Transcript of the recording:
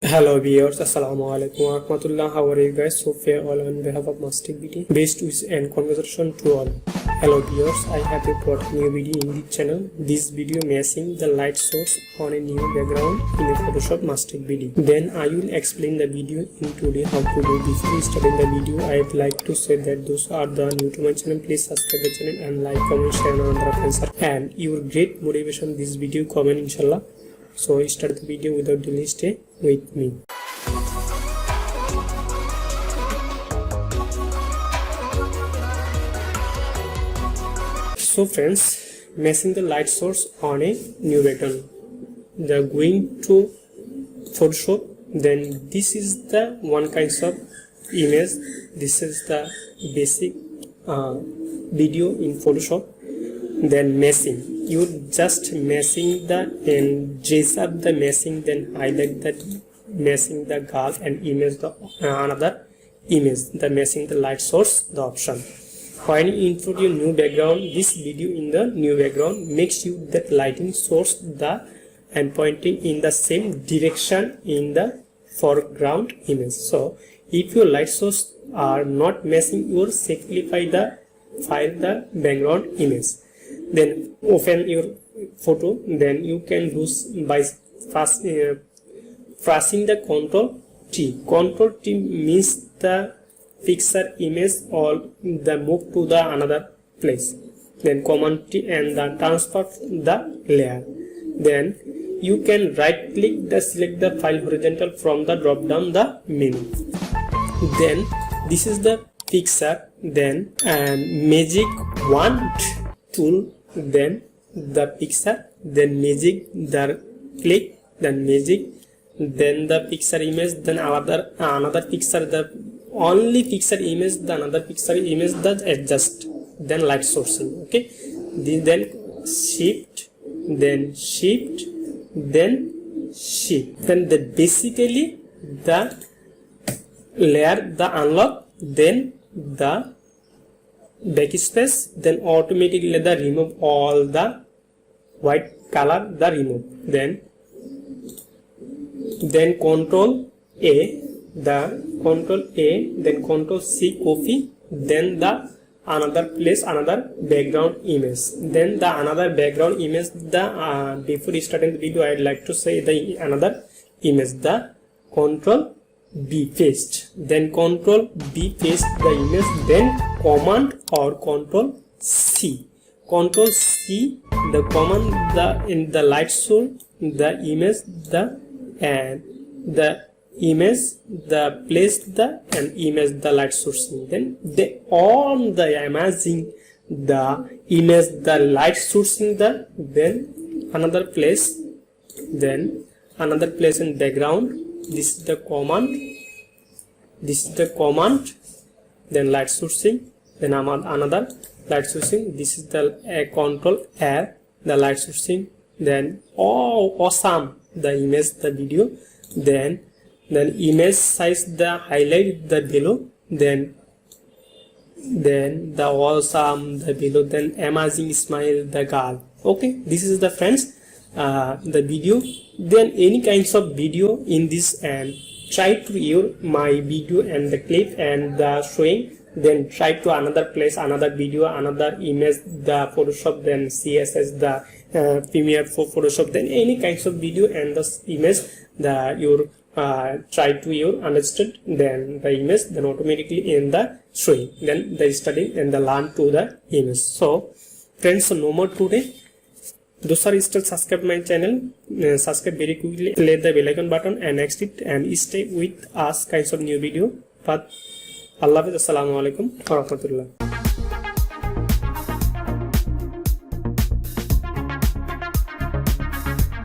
Hello viewers, Assalamu alaikum wa rahmatullah. How are you guys? So fair all on behalf of Masterclass. Best wishes and conversation to all. Hello viewers, I have brought new video in the channel. This video matching the light source on a new background in a Photoshop Masterclass video. Then I will explain the video in today how to do. Before starting the video, I would like to say that those are the new to my channel. Please subscribe the channel and like, comment, share and other friends. And your great motivation this video comment inshallah. So start the video without delay. Stay with me. So friends, matching the light source on a new background. They're going to Photoshop. Then this is the one kind of image. This is the basic video in Photoshop. Then meshing, you just meshing the and dress up the meshing, then highlight the meshing the girl and image the another image, the meshing the light source the option. When you input your new background, this video in the new background makes you that lighting source the and pointing in the same direction in the foreground image. So if your light source are not meshing, you will simplify the file the background image. Then open your photo. Then you can do by pressing the Ctrl T. Ctrl T means the picture image or the move to the another place. Then Command T and the transfer the layer. Then you can right click the select the file horizontal from the drop down the menu. Then this is the picture. Then magic wand tool, then the picture, then magic the click, then magic, then the picture image, then another picture, the only picture image, the another picture image, the adjust, then light sourcing. Okay, then shift, then shift, then shift, then basically the layer the unlock, then the backspace, then automatically the remove all the white color the remove. Then Control A, then Control C copy, then the another place another background image, then the another background image the before starting the video I'd like to say the another image the Control B paste, then Control B paste the image, then Command or Control C. Control C the command the in the light source the image the and the image the place the and image the light sourcing. Then they on the imaging the image the light sourcing the then another place in background. This is the command, then light sourcing, then another light sourcing. This is the Control R, the light sourcing. Then awesome the image the video, then image size the highlight the below, then the awesome the below, then amazing smile the girl. Okay, this is the friends the video. Then any kinds of video in this and try to use my video and the clip and the showing, then try to another place another video another image the Photoshop, then CSS the Premiere for Photoshop, then any kinds of video and the image the your try to you understood, then the image then automatically in the showing, then the study and the learn to the image. So friends, so no more today. Those are still subscribe my channel, subscribe very quickly, click the bell icon button and next it and stay with us kinds of new video. But Allah Hafiz, Assalamu alaikum wa rahmatullah.